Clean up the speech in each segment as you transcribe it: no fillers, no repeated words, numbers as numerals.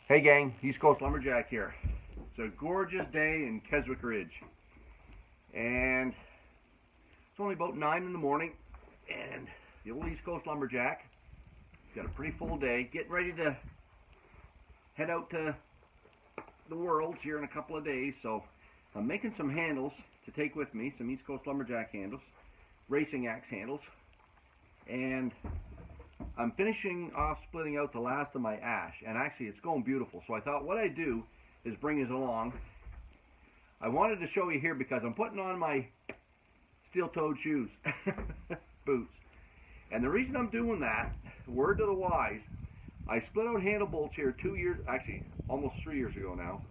Hey gang, East Coast Lumberjack here. It's a gorgeous day in Keswick Ridge. And it's only about 9 in the morning, and the old East Coast Lumberjack got a pretty full day, getting ready to head out to the Worlds here in a couple of days. So I'm making some handles to take with me, some East Coast Lumberjack handles, racing axe handles, and I'm finishing off splitting out the last of my ash, and actually it's going beautiful. So I thought what I'd do is bring it along. I wanted to show you here because I'm putting on my steel-toed shoes, boots. And the reason I'm doing that, word to the wise, I split out handle bolts here 2 years, actually almost 3 years ago now.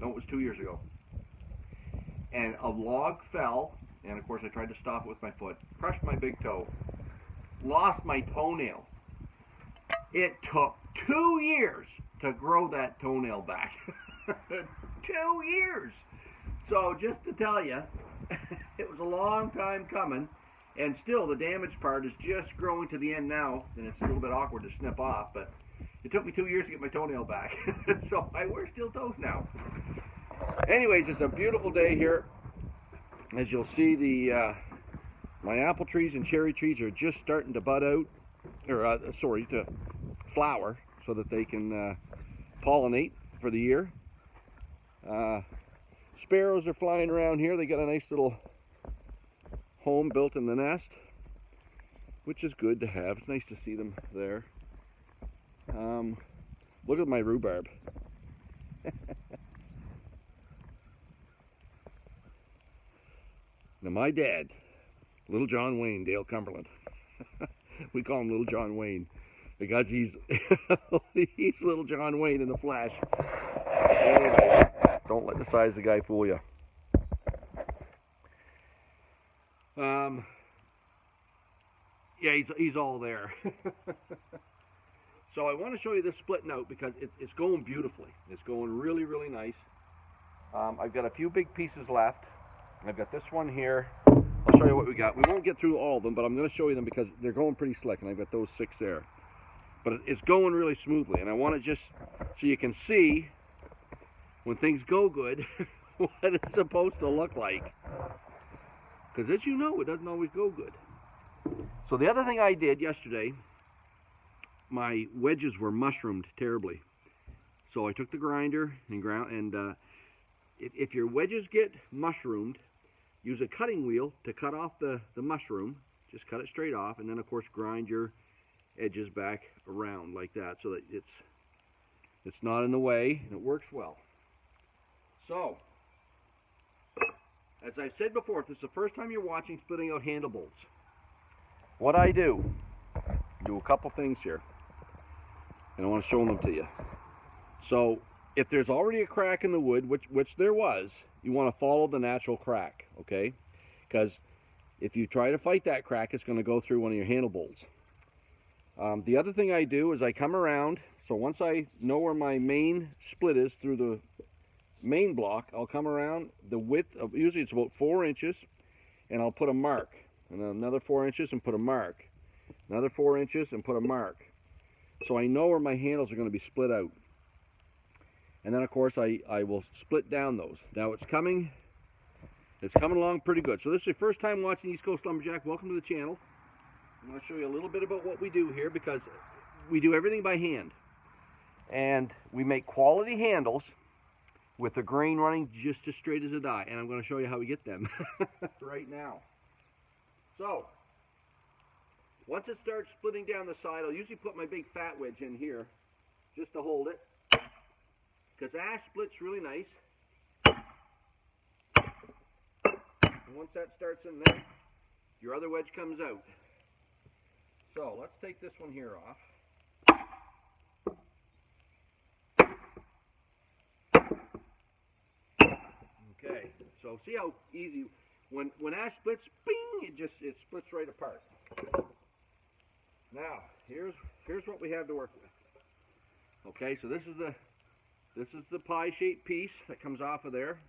No, it was 2 years ago. And a log fell, and of course I tried to stop it with my foot, crushed my big toe. Lost my toenail. It took 2 years to grow that toenail back. 2 years! So just to tell you, it was a long time coming, and still the damaged part is just growing to the end now, and it's a little bit awkward to snip off, but it took me 2 years to get my toenail back. So I wear steel toes now. Anyways, it's a beautiful day here. As you'll see, my apple trees and cherry trees are just starting to bud out, or to flower, so that they can pollinate for the year. Sparrows are flying around here. They got a nice little home built in the nest, which is good to have. It's nice to see them there. Look at my rhubarb. Now my dad, Little John Wayne, Dale Cumberland. We call him Little John Wayne because he's he's Little John Wayne in the flesh. Anyways, don't let the size of the guy fool you. Yeah, he's all there. So I want to show you this splitting out because it's going beautifully. It's going really, really nice. I've got a few big pieces left. I've got this one here. I'll show you what we got. We won't get through all of them, but I'm going to show you them because they're going pretty slick, and I've got those 6 there. But it's going really smoothly, and I want to just so you can see when things go good what it's supposed to look like. Because as you know, it doesn't always go good. So the other thing I did yesterday, my wedges were mushroomed terribly. So I took the grinder and ground, and if your wedges get mushroomed, use a cutting wheel to cut off the mushroom. Just cut it straight off, and then of course grind your edges back around like that so that it's not in the way, and it works well. So, as I've said before, if this is the first time you're watching splitting out handle bolts, what I do a couple things here, and I want to show them to you. So, if there's already a crack in the wood, which there was, you want to follow the natural crack, okay? Because if you try to fight that crack, it's going to go through one of your handle bolts. The other thing I do is I come around, so once I know where my main split is through the main block, I'll come around the width of, usually it's about 4 inches, and I'll put a mark. And then another 4 inches and put a mark. Another 4 inches and put a mark. So I know where my handles are going to be split out. And then of course I will split down those. Now it's coming along pretty good. So this is your first time watching East Coast Lumberjack. Welcome to the channel. I'm going to show you a little bit about what we do here because we do everything by hand. And we make quality handles with the grain running just as straight as a die. And I'm going to show you how we get them right now. So, once it starts splitting down the side, I'll usually put my big fat wedge in here just to hold it. Because ash splits really nice. And once that starts in there, your other wedge comes out. So let's take this one here off. Okay, so see how easy, when ash splits, bing, it splits right apart. Now, here's what we have to work with. Okay, so this is the pie-shaped piece that comes off of there.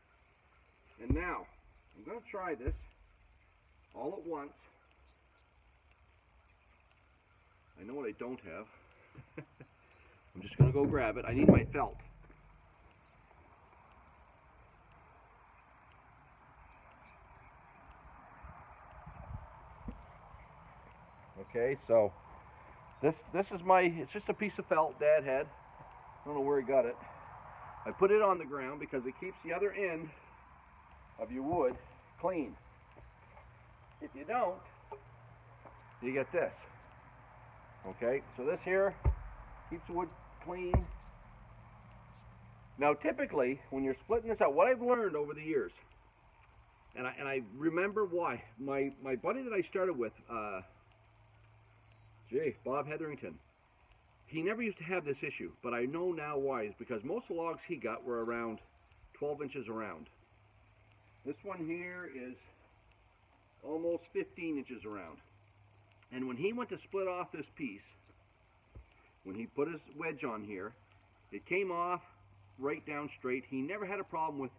And now, I'm going to try this all at once. I know what I don't have. I'm just going to go grab it. I need my felt. Okay, so this is it's just a piece of felt Dad had. I don't know where he got it. I put it on the ground because it keeps the other end of your wood clean. If you don't, you get this. Okay, so this here keeps the wood clean. Now typically, when you're splitting this out, what I've learned over the years, and I remember why, my buddy that I started with, Bob Hetherington, he never used to have this issue, but I know now why. It's because most of the logs he got were around 12 inches around. This one here is almost 15 inches around. And when he went to split off this piece, when he put his wedge on here, it came off right down straight. He never had a problem with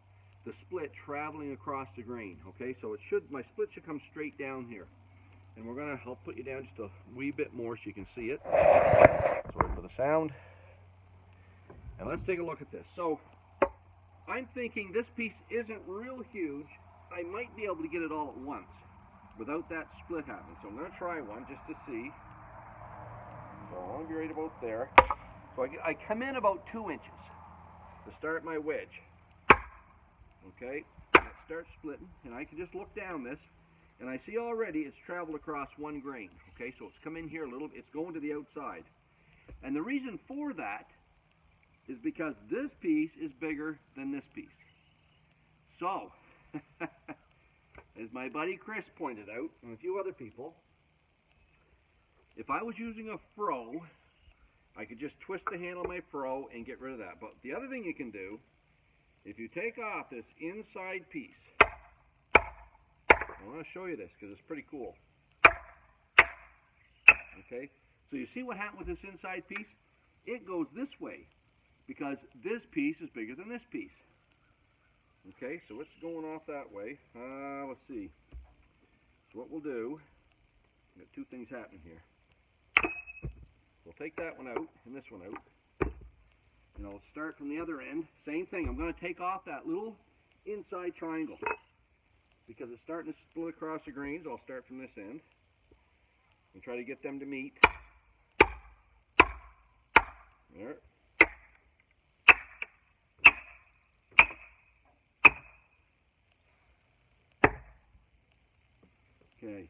the split traveling across the grain. Okay, so my split should come straight down here. And we're going to help put you down just a wee bit more so you can see it. Sorry for the sound. And let's take a look at this. So I'm thinking this piece isn't real huge. I might be able to get it all at once without that split happening. So I'm going to try one just to see. So I want to be right about there. So I come in about 2 inches to start my wedge. Okay, it starts splitting, and I can just look down this. And I see already it's traveled across one grain. Okay, so it's come in here a little, it's going to the outside. And the reason for that is because this piece is bigger than this piece. So, as my buddy Chris pointed out, and a few other people, if I was using a froe, I could just twist the handle of my froe and get rid of that. But the other thing you can do, if you take off this inside piece, I want to show you this because it's pretty cool. Okay, so you see what happened with this inside piece? It goes this way because this piece is bigger than this piece. Okay, so it's going off that way. Let's see. So what we'll do, we've got two things happening here. We'll take that one out and this one out. And I'll start from the other end. Same thing. I'm going to take off that little inside triangle. Because it's starting to split across the grains, I'll start from this end and try to get them to meet. There. Okay.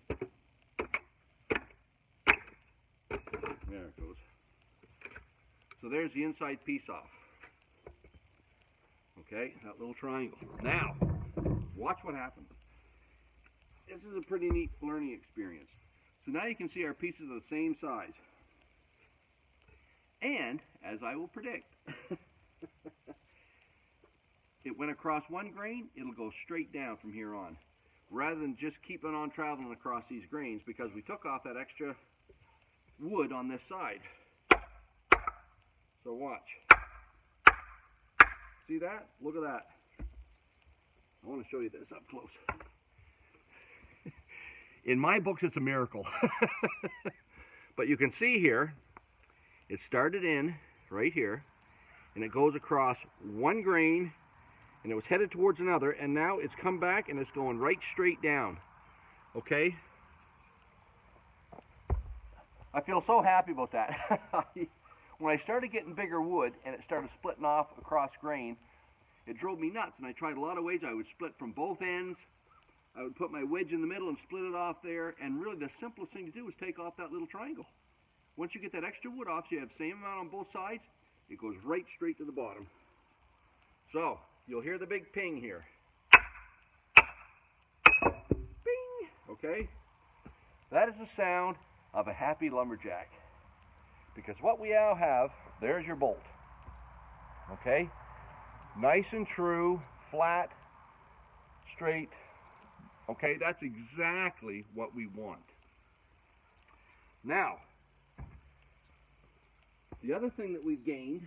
There it goes. So there's the inside piece off. Okay, that little triangle. Now, watch what happens. This is a pretty neat learning experience. So now you can see our pieces are the same size. And, as I will predict, it went across one grain, it'll go straight down from here on. Rather than just keeping on traveling across these grains because we took off that extra wood on this side. So watch. See that? Look at that. I want to show you this up close. In my books, it's a miracle. But you can see here, it started in right here, and it goes across one grain, and it was headed towards another, and now it's come back, and it's going right straight down. Okay? I feel so happy about that. When I started getting bigger wood, and it started splitting off across grain, it drove me nuts, and I tried a lot of ways. I would split from both ends. I would put my wedge in the middle and split it off there, and really the simplest thing to do is take off that little triangle. Once you get that extra wood off, so you have the same amount on both sides, it goes right straight to the bottom. So, you'll hear the big ping here. Bing! Okay? That is the sound of a happy lumberjack. Because what we now have, there's your bolt. Okay? Nice and true, flat, straight. Okay, that's exactly what we want. Now, the other thing that we've gained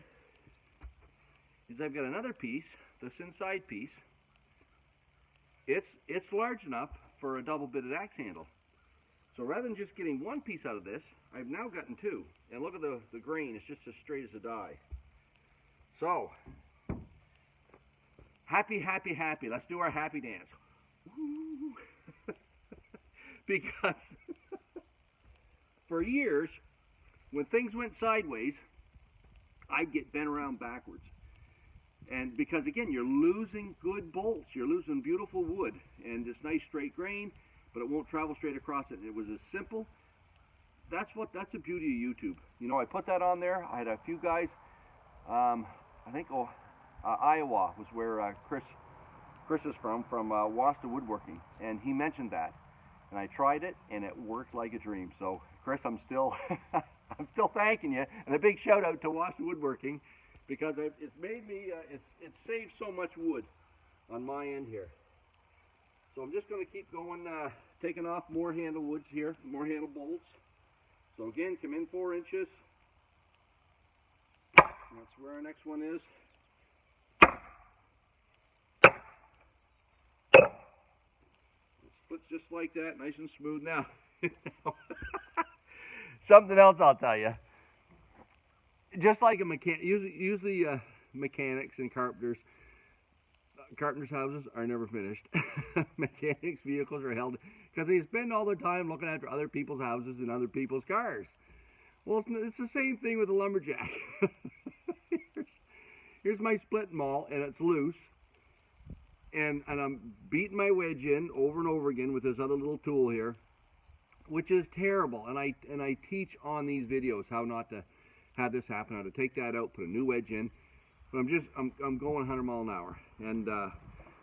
is I've got another piece, this inside piece. It's large enough for a double-bitted axe handle. So rather than just getting one piece out of this, I've now gotten two. And look at the grain, it's just as straight as a die. So, happy, happy, happy. Let's do our happy dance. Woo. Because for years, when things went sideways, I'd get bent around backwards. And because again, you're losing good bolts, you're losing beautiful wood and this nice straight grain, but it won't travel straight across it. And it was as simple. That's the beauty of YouTube. You know, I put that on there. I had a few guys, I think Iowa was where Chris is from Wasta Woodworking, and he mentioned that. And I tried it, and it worked like a dream. So, Chris, I'm still thanking you, and a big shout out to Wasta Woodworking, because it's made me, it's saved so much wood on my end here. So I'm just going to keep going, taking off more handle woods here, more handle bolts. So again, come in 4 inches. That's where our next one is. Splits just like that, nice and smooth. Now, something else I'll tell you. Just like a mechanic, usually mechanics and carpenters' houses are never finished. Mechanics' vehicles are held because they spend all their time looking after other people's houses and other people's cars. Well, it's the same thing with a lumberjack. Here's my split maul, and it's loose. And I'm beating my wedge in over and over again with this other little tool here, which is terrible. And I teach on these videos how not to have this happen, how to take that out, put a new wedge in. But I'm going 100 miles an hour, and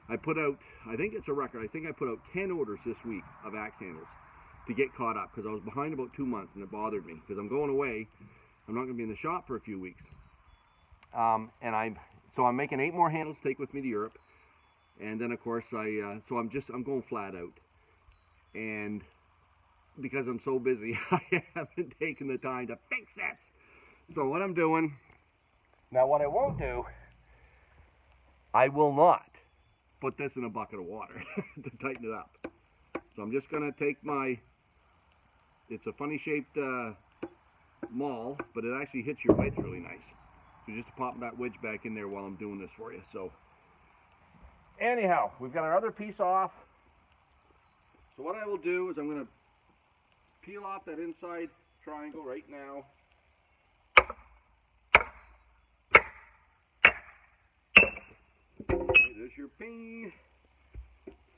I put out, I think it's a record, I think I put out 10 orders this week of axe handles to get caught up, because I was behind about 2 months, and it bothered me, because I'm going away. I'm not going to be in the shop for a few weeks. So I'm making 8 more handles to take with me to Europe, and then of course I'm going flat out, and because I'm so busy, I haven't taken the time to fix this. So what I'm doing now, what I won't do, I will not put this in a bucket of water to tighten it up. So I'm just going to take it's a funny shaped maul, but it actually hits your wedge really nice. So just pop that wedge back in there while I'm doing this for you. So anyhow, we've got our other piece off. So what I will do is I'm going to peel off that inside triangle right now. There's your ping.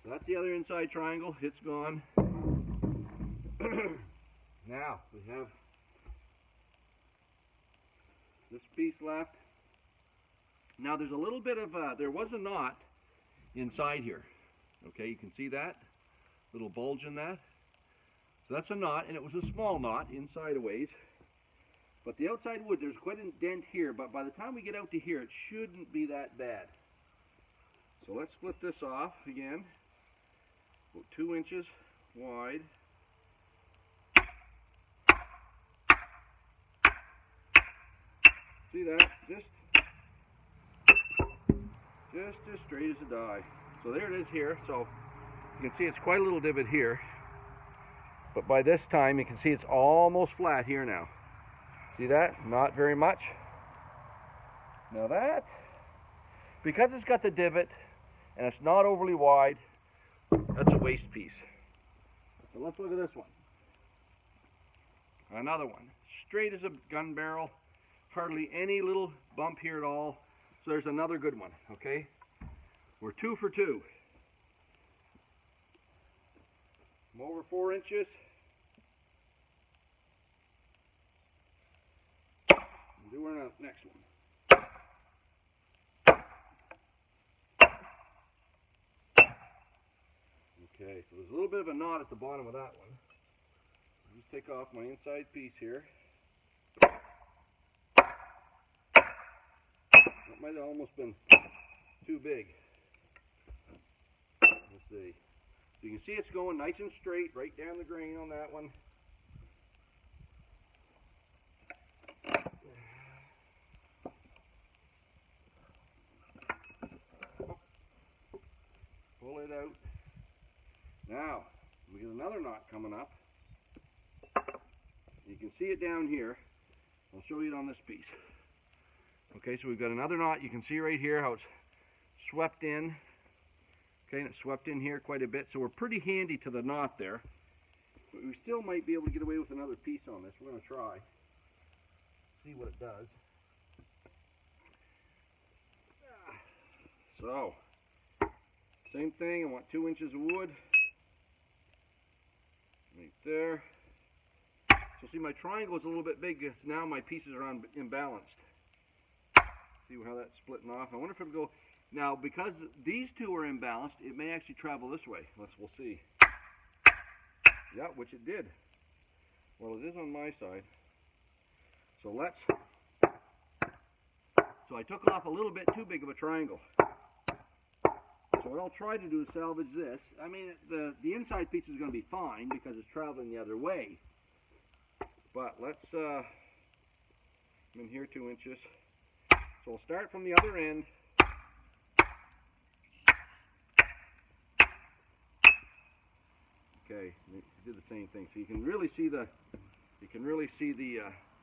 That's the other inside triangle. It's gone. Now we have this piece left. Now there's a little bit of there was a knot inside here. Okay, you can see that little bulge in that. So that's a knot, and it was a small knot inside a ways. But the outside wood, there's quite a dent here. But by the time we get out to here, it shouldn't be that bad. So let's split this off again, about 2 inches wide. See that? Just as straight as a die. So there it is here. So you can see it's quite a little divot here. But by this time, you can see it's almost flat here now. See that? Not very much. Now that, because it's got the divot, and it's not overly wide, that's a waste piece. So let's look at this one. Another one. Straight as a gun barrel. Hardly any little bump here at all. So there's another good one, okay? We're 2 for 2. I'm over 4 inches. We'll do our next one. Okay, so there's a little bit of a knot at the bottom of that one. I'll just take off my inside piece here. That might have almost been too big. Let's see. So you can see it's going nice and straight right down the grain on that one. Pull it out. Now, we get another knot coming up. You can see it down here. I'll show you it on this piece. Okay, so we've got another knot. You can see right here how it's swept in. Okay, and it's swept in here quite a bit, so we're pretty handy to the knot there. But we still might be able to get away with another piece on this. We're going to try. See what it does. So, same thing. I want 2 inches of wood. Right there. So see, my triangle is a little bit big because now my pieces are imbalanced. See how that's splitting off? I wonder if it'll go... Now, because these two are imbalanced, it may actually travel this way. We'll see. Yeah, which it did. Well, it is on my side. So let's... So I took off a little bit too big of a triangle. So what I'll try to do is salvage this. I mean, the inside piece is going to be fine because it's traveling the other way. But let's... I'm in here 2 inches. So we'll start from the other end. Okay, do the same thing. So you can really see the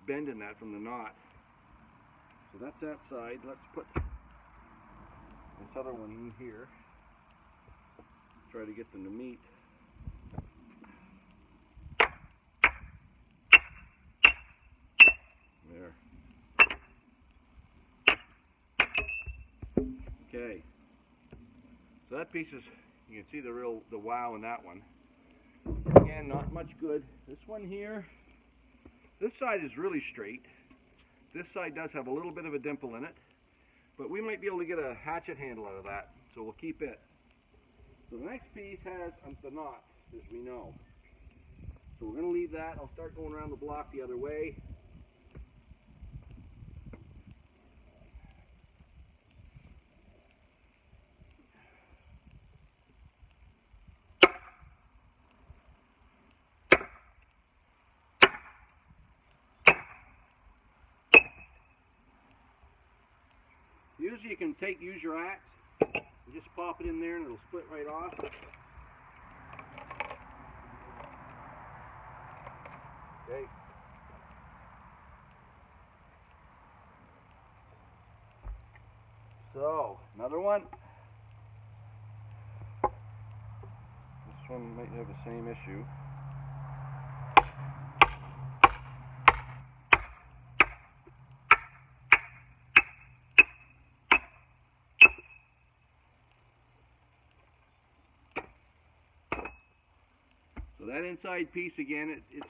bend in that from the knot. So that's that side. Let's put this other one in here. Try to get them to meet. There. Okay. So that piece is, you can see the wow in that one. Again, not much good. This one here, this side is really straight. This side does have a little bit of a dimple in it, but we might be able to get a hatchet handle out of that, so we'll keep it. So the next piece has the knot, as we know. So we're going to leave that. I'll start going around the block the other way. Usually you can use your axe and just pop it in there and it'll split right off. Okay. So, another one. This one might have the same issue. So that inside piece again, it's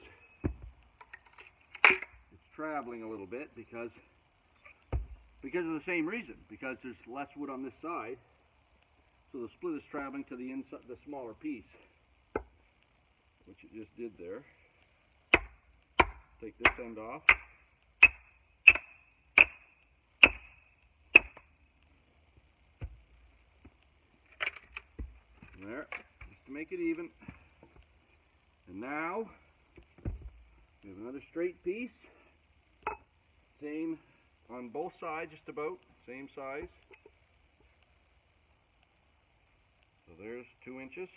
traveling a little bit because of the same reason, because there's less wood on this side, so the split is traveling to the inside, the smaller piece, which it just did there. Take this end off. There, just to make it even. And now we have another straight piece, same on both sides, just about same size. So there's 2 inches.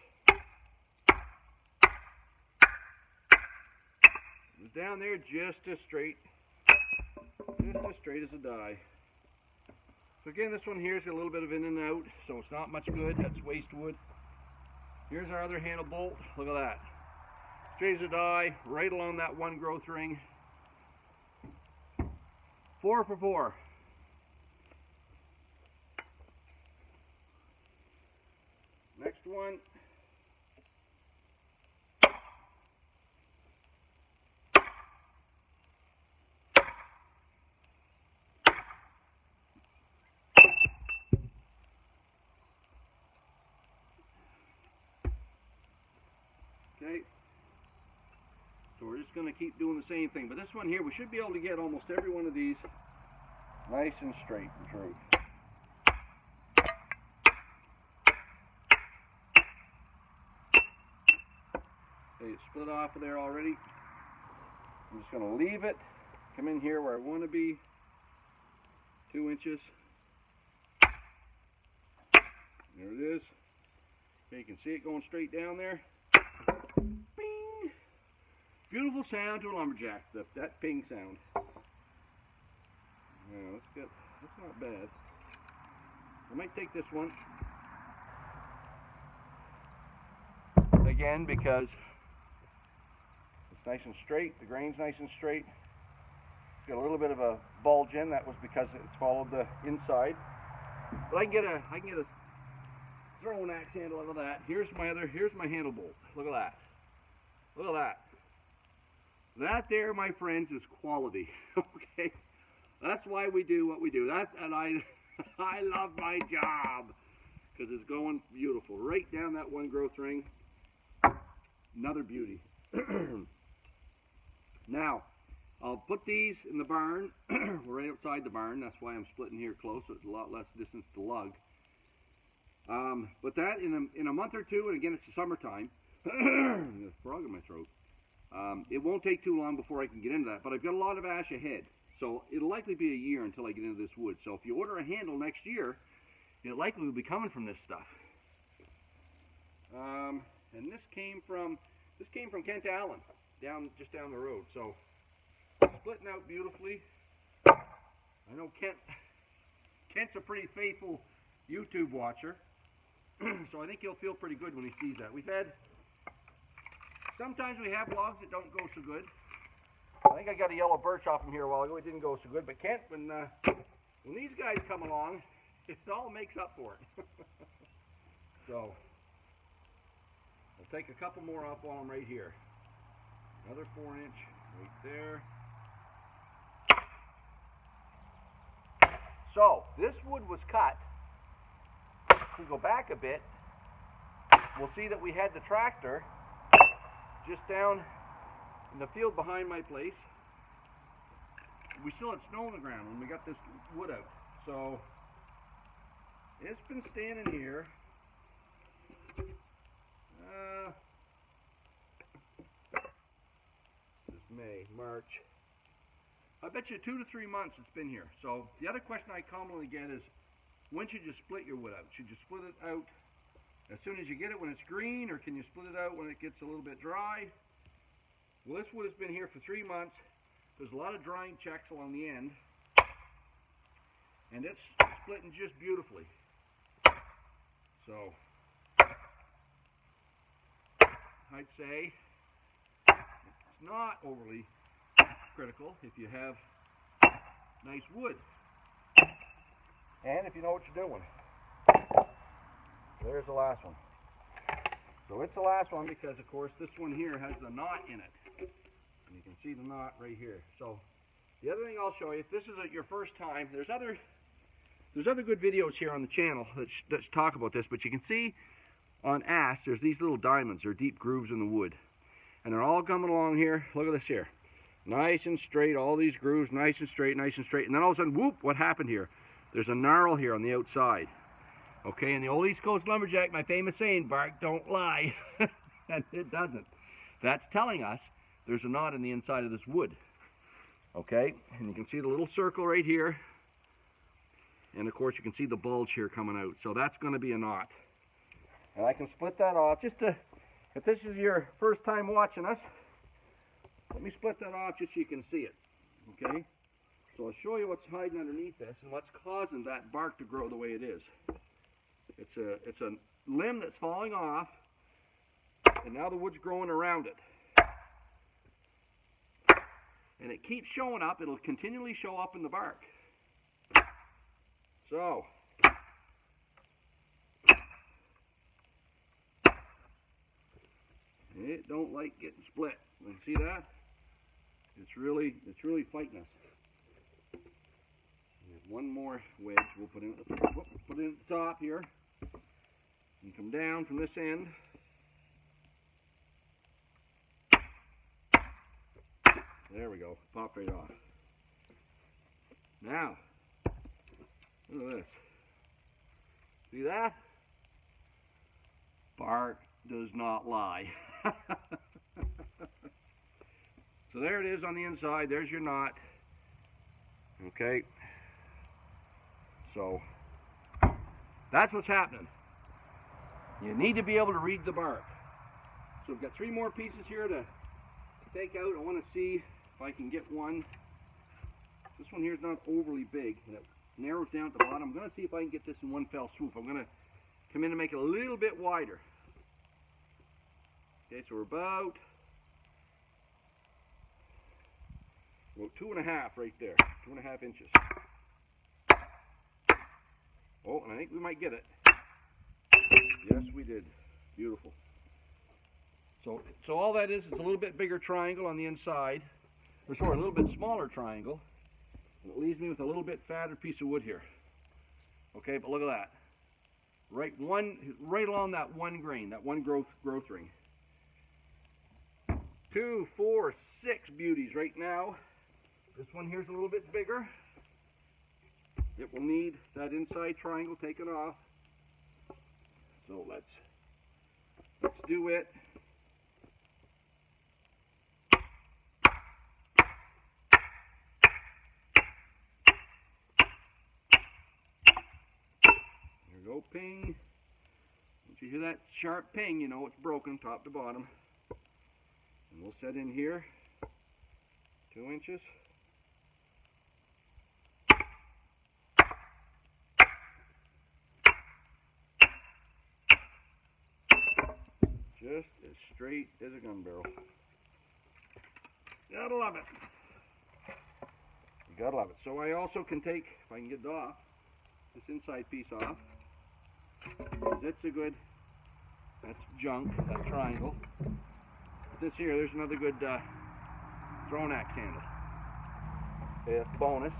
It was down there just as straight as a die. So again, this one here's got a little bit of in and out, so it's not much good. That's waste wood. Here's our other handle bolt. Look at that. Straight as a die, right along that one growth ring. 4 for 4. Next one. Okay. So we're just going to keep doing the same thing. But this one here, we should be able to get almost every one of these nice and straight and true. Okay, it's split off of there already. I'm just going to leave it, come in here where I want to be, 2 inches. There it is. Okay, you can see it going straight down there. Bing! Beautiful sound to a lumberjack, that ping sound. Yeah, that's not bad. I might take this one. Again, because it's nice and straight, the grain's nice and straight. It's got a little bit of a bulge in, that was because it's followed the inside. But I can get a throwing axe handle out of that. Here's my handle bolt. Look at that. Look at that. That there, my friends, is quality. Okay? That's why we do what we do. And I love my job because it's going beautiful. Right down that one growth ring. Another beauty. Now, I'll put these in the barn. We're right outside the barn. That's why I'm splitting here close. So it's a lot less distance to lug. But that in a month or two, and again, it's the summertime. There's a frog in my throat. It won't take too long before I can get into that. But I've got a lot of ash ahead. So it'll likely be a year until I get into this wood. So if you order a handle next year, it likely will be coming from this stuff. And this came from Kent Allen, just down the road. So splitting out beautifully. I know Kent's a pretty faithful YouTube watcher, so I think he'll feel pretty good when he sees that. Sometimes we have logs that don't go so good. I think I got a yellow birch off him here a while ago. It didn't go so good, but Kent, when these guys come along, it all makes up for it. So I'll take a couple more off while I'm right here. Another 4-inch right there. So this wood was cut. If we go back a bit, we'll see that we had the tractor just down in the field behind my place. We still had snow on the ground when we got this wood out. So it's been standing here. This May, March. I bet you 2 to 3 months it's been here. So the other question I commonly get is, when should you split your wood out? Should you split it out as soon as you get it when it's green, or can you split it out when it gets a little bit dry? Well, this wood has been here for 3 months. There's a lot of drying checks along the end, and it's splitting just beautifully. So I'd say it's not overly critical if you have nice wood and if you know what you're doing. There's the last one. So it's the last one because, of course, this one here has the knot in it, and you can see the knot right here. So the other thing I'll show you, if this is your first time, there's other good videos here on the channel that talk about this, but you can see on ash there's these little diamonds or deep grooves in the wood, and they're all coming along here. Look at this here. Nice and straight, all these grooves, nice and straight, nice and straight. And then all of a sudden, whoop, what happened here? There's a gnarl here on the outside. Okay, and the old East Coast lumberjack, my famous saying, bark don't lie. And it doesn't. That's telling us there's a knot in the inside of this wood. Okay, and you can see the little circle right here. And of course, you can see the bulge here coming out. So that's going to be a knot. And I can split that off just to, if this is your first time watching us, let me split that off just so you can see it, okay? So I'll show you what's hiding underneath this and what's causing that bark to grow the way it is. It's a limb that's falling off, and now the wood's growing around it. And it keeps showing up. It'll continually show up in the bark. So it don't like getting split. You see that? It's really fighting us. One more wedge we'll put in at the top here, and come down from this end. There we go. Pop right off. Now, look at this. See that? Bark does not lie. So there it is on the inside. There's your knot. Okay. So that's what's happening. You need to be able to read the bark. So we've got 3 more pieces here to take out, I want to see if I can get one. This one here is not overly big, and it narrows down at the bottom. I'm going to see if I can get this in one fell swoop. I'm going to come in and make it a little bit wider. Okay, so we're about 2.5 right there, 2.5 inches. Oh, and I think we might get it. Yes, we did. Beautiful. So all that is a little bit bigger triangle on the inside, or sorry, a little bit smaller triangle, and it leaves me with a little bit fatter piece of wood here. Okay, but look at that. Right along that one grain, that one growth ring. 2, 4, 6 beauties right now. This one here's a little bit bigger. It will need that inside triangle taken off. So let's do it. There we go, ping. Once you hear that sharp ping, you know it's broken top to bottom. And we'll set in here 2 inches. Just as straight as a gun barrel. Gotta love it. You gotta love it. So I also can take, if I can get it off, this inside piece off. That's a good, that's junk, that triangle. But this here, there's another good throwing axe handle. Okay, that's bonus.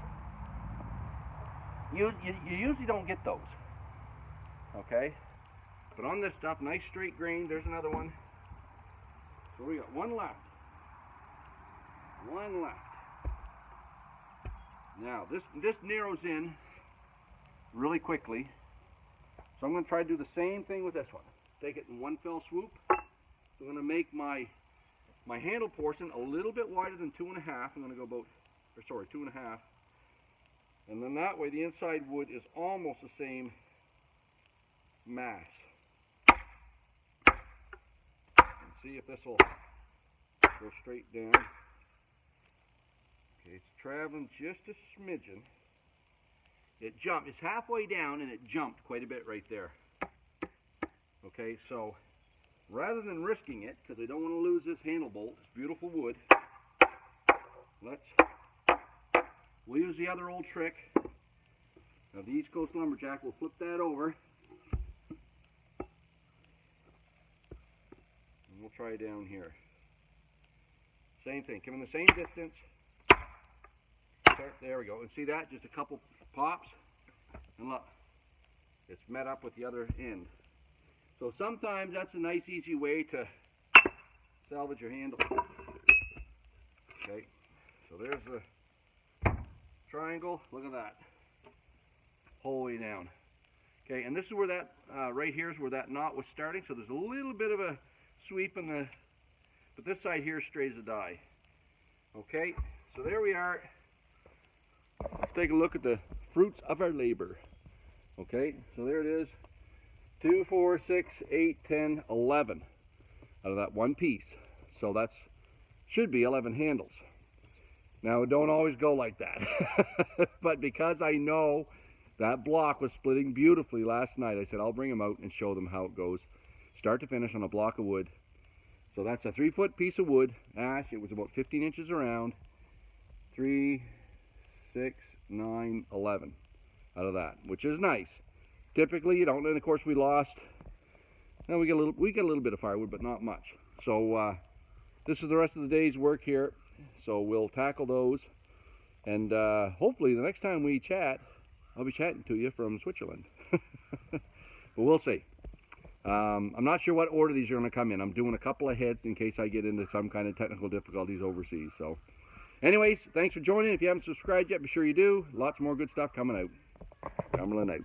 You usually don't get those. Okay? But on this stuff, nice straight grain, there's another one. So we got one left. One left. Now, this narrows in really quickly. So I'm going to try to do the same thing with this one. Take it in one fell swoop. So I'm going to make my handle portion a little bit wider than 2.5. I'm going to go about, 2.5. And then that way the inside wood is almost the same mass. See if this will go straight down. Okay, it's traveling just a smidgen. It jumped. It's halfway down and it jumped quite a bit right there. Okay, so rather than risking it, because I don't want to lose this handle bolt, it's beautiful wood, we'll use the other old trick. Now the East Coast Lumberjack will flip that over. We'll try down here. Same thing, come in the same distance. There we go. And see that? Just a couple pops. And look, it's met up with the other end. So sometimes that's a nice easy way to salvage your handle. Okay, so there's the triangle. Look at that. Whole way down. Okay, and this is where that, right here is where that knot was starting. So there's a little bit of a sweep in the, but this side here is straight as a die. Okay, so there we are. Let's take a look at the fruits of our labor. Okay, so there it is. 2, 4, 6, 8, 10, 11 out of that one piece. So that's should be 11 handles. Now it don't always go like that, but because I know that block was splitting beautifully last night, I said I'll bring them out and show them how it goes. Start to finish on a block of wood. So that's a 3-foot piece of wood, ash. It was about 15 inches around. 3, 6, 9, 11 out of that, which is nice. Typically you don't, and of course we lost. Now we get a little bit of firewood, but not much. So this is the rest of the day's work here. So we'll tackle those, and hopefully the next time we chat, I'll be chatting to you from Switzerland. But we'll see. I'm not sure what order these are going to come in. I'm doing a couple of heads in case I get into some kind of technical difficulties overseas. So anyways, thanks for joining. If you haven't subscribed yet, be sure you do. Lots more good stuff coming out. Cumberland out.